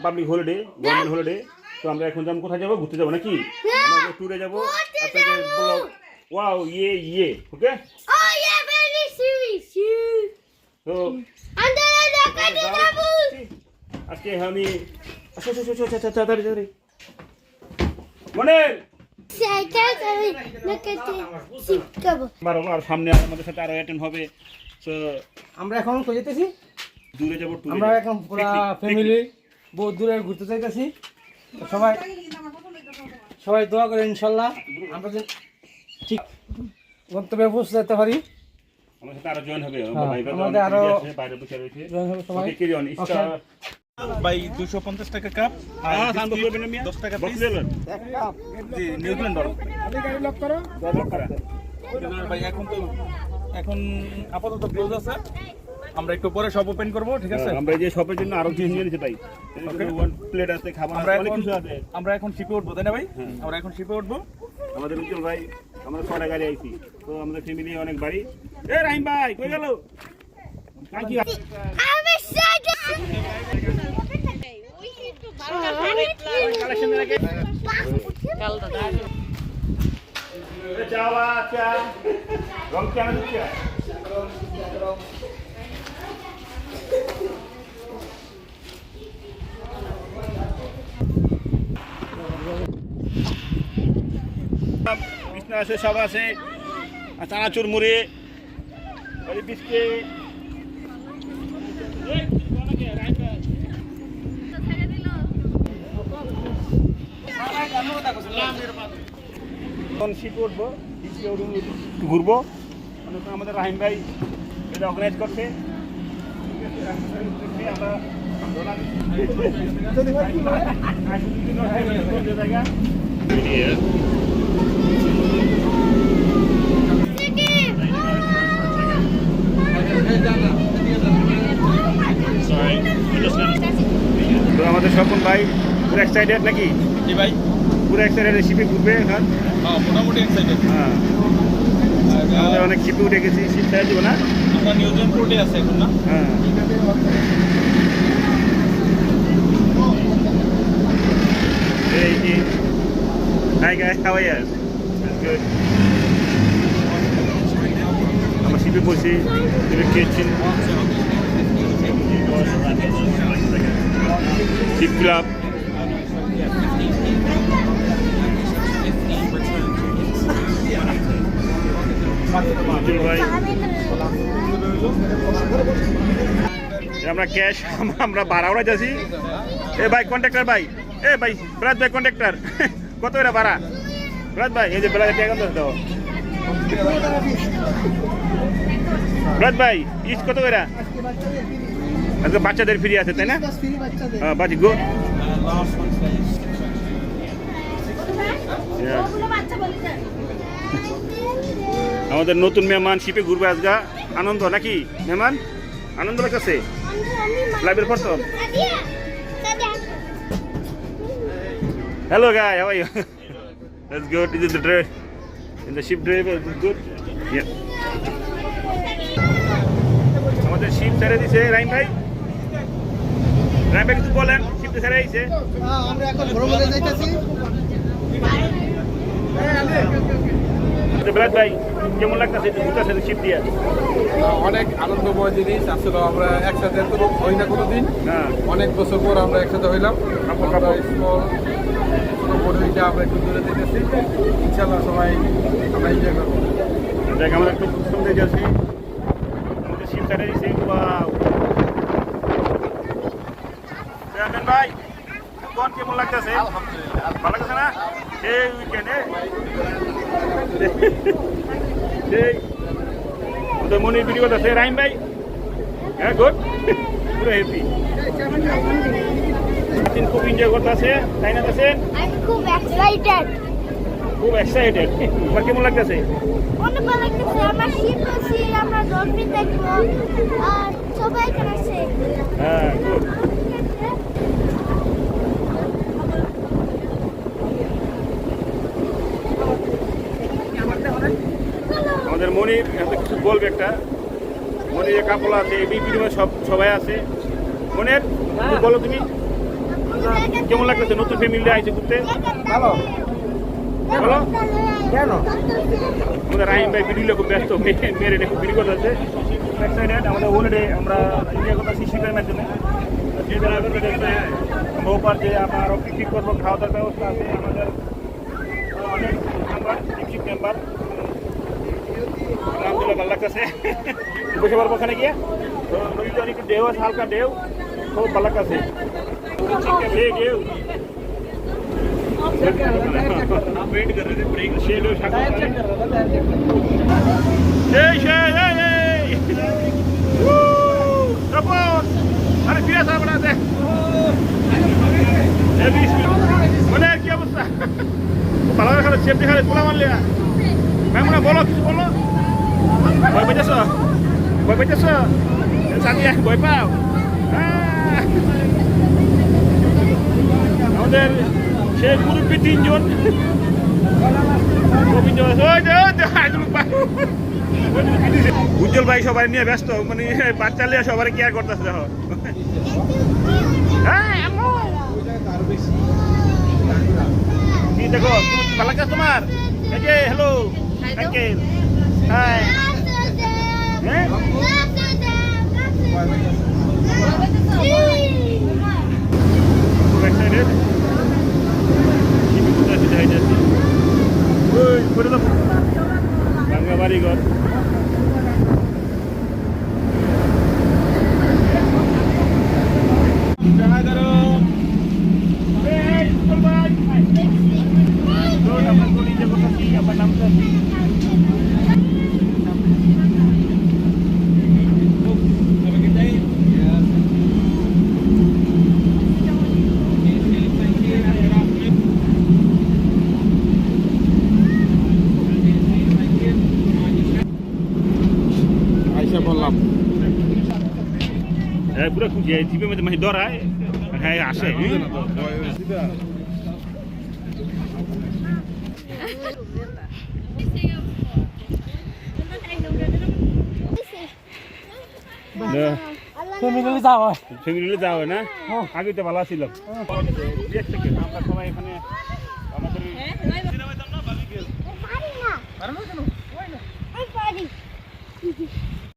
Public holiday, government holiday. তো আমরা এখন যাবো কোথায় যাবো? ঘুরতে যাবো নাকি? আমরা ট্যুরে যাবো। আপনাদের ব্লগ ওয়াও ইয়ে ওকে। তো আজকে আমি মনে আর সামনে আমাদের সাথে আরো অ্যাটেন্ড হবে। তো আমরা এখন কই যেতেছি? দূরে যাবো। আমরা এখন পুরো ফ্যামিলি বহুত দূরে ঘুরতে যাইতেছি। সবাই দোয়া করে ইনশাল্লাহ আমরা ঠিক গন্তব্যে পৌঁছে যেতে পারি। আমাদের সাথে আরো জয়েন হবে, আমাদের আরো বাইরে বসে রয়েছে জয়েন হবে সবাই। ভাই 250 টাকা কাপ আর 10 টাকা পিস এক কাপ জি নিউজিল্যান্ড ডলার। আগে গাড়ি লক করো ভাই। এখন আপাতত ক্লোজ আছে, আমরা একটু পরে শপ ওপেন করব, ঠিক আছে? আমরা এই যে শপের জন্য আরো জিনিস নিয়ে নিতে পাই। ওয়ান প্লেট আছে, খাবার অনেক কিছু আছে। আমরা এখন শিপে উঠবো, তাই না ভাই? আমরা এখন শিপে উঠবো। আমাদের উজ্জ্বল ভাই, আমরা 6টা গাড়ি আইছি। তো আমাদের ফ্যামিলি অনেক বাড়ি। এ রাহিম ভাই কই গেল? কাকি বিছনা আছে, সব আছে, চানাচুর মুড়ি, বিস্কিট। শীত উঠবো, ঘুরবো। আমাদের রাহিম ভাই এটা অর্গানাইজ করছে। তো আমাদের স্বপন ভাই পুরো এক্সাইটেড নাকি? জি ভাই, পুরো এক্সাইটেড। শিপে ঘুরবে এখন? হ্যাঁ মোটামুটি এক্সাইটেড। হ্যাঁ আমাদের অনেক শিপে উঠে গেছি। শিপ ছেড়ে দিব না, আমরা নিউজিল্যান্ড পোর্টে আছে এখন না? হ্যাঁ। Hi guys, how are you? That's good. আমরা শিপে বসি, কিচেন, শিপ ক্লাব। আমরা ক্যাশ, আমরা ভাড়া যাচ্ছি। এ ভাই কন্ট্রাক্টর ভাই, এ ভাই ব্রাত ভাই কন্ট্রাক্টর, কত এরা ভাড়া? ব্রাত ভাই এই যে বেলা টাকা দাও। ব্রাত ভাই ইস কত এরা? আজকে বাচ্চাদের ফ্রি আছে তাই না? হ্যাঁ বাচ্চা গো। আমাদের নতুন মেহমান শিপে ঘুরবে আজগা। আনন্দ নাকি মেহমান? আনন্দ লাগতেছে লাইভের প্রথম। Hello guy, how are you? That's good. This is the drive. In the ship driver, good. Yeah. আমাদের শিপ ছেড়ে দিছে রাইম ভাই। রাইম ভাই কিছু বলেন, শিপটা ছেড়ে দিছে। আমরা এখন ভ্রমণে যাইতেছি। ব্রাত ভাই কেমন লাগতেছে ঘুরতেছে শিপ দিয়ে? অনেক আনন্দময় জিনিস। আসলে আমরা একসাথে এত হই না কোনোদিন, অনেক বছর পর আমরা একসাথে হইলাম। আমরা একটু দূরে দেখেছি, ইনশাল্লাহ সবাই আমরা এনজয় করবো। দেখ আমরা একটু সুন্দর যাচ্ছি, আমাদের শিপ ছেড়ে দিছে। ভাই কোন কেমন লাগতেছে? ভালো লাগতেছে না? সেই উইকেন্ডে সেই মনির ভিডিও আছে রাহিম ভাই। হ্যাঁ গুড, পুরো হ্যাপি। খুব এনজয় করতে আছে, তাই না? আছে খুব এক্সাইটেড। খুব এক্সাইটেড। তোমার কেমন লাগতেছে? অনেক ভালো লাগতেছে। আমরা শিপ আছি, আমরা ডলফিন দেখবো আর সবাই এখানে আছে। হ্যাঁ গুড। আমাদের মনির এত কিছু বলবে একটা। মনির কাপড় আছে, এই ভিডিও সবাই আছে। মনের বলো তুমি কেমন লাগতেছে নতুন ফ্যামিলি আইছে ঘুরতে ভালো বলো কেন আমাদের রাহিম ভাই ভিডিও খুব ব্যস্ত মেরে খুব ভিডিও করতেছে এক্সাইটেড আমাদের হলিডে আমরা ইন্ডিয়া কথা শীতের মাধ্যমে আমরা ওপার যে আমরা আরও পিকনিক করবো খাওয়া দাওয়ার ব্যবস্থা আছে আমাদের অনেক মেম্বার পিকনিক মেম্বার আলহামদুলিল্লাহ ভালো লাগতেছে বসে পারবো ওখানে গিয়ে তো নদীতে অনেক ঢেউ আছে হালকা ঢেউ খুব ভালো লাগতেছে ঢেউ वेट कर रहे थे ब्रेक शेलो सपोर्ट अरे क्या सा बनाते मैंने क्या बस्ता पला खा सेफ्टी खा पुला मान लिया मैं मुना बोलो किसी बोलो boy baca so Satya boy pau আমাদের সেই মুরব্বী তিনজন উজ্জ্বল ভাই সবাই নিয়ে ব্যস্ত মানে বাচ্চা নিয়ে সবাই কেয়ার করতেছে দেখো কি দেখো ভালো লাগছে তোমার এই যে হ্যালো আঙ্কেল হাই হ্যাঁ খুব এক্সাইটেড বাংলা বাড়িঘর বললাম পুরো খুঁজে জিপের মধ্যে মাঝে ধরায় হ্যাঁ আসে ফ্যামিলি যাওয়া ফ্যামিলি যাওয়া না আগে তো ভালো ছিল আমরা সবাই এখানে আমাদের পারি না।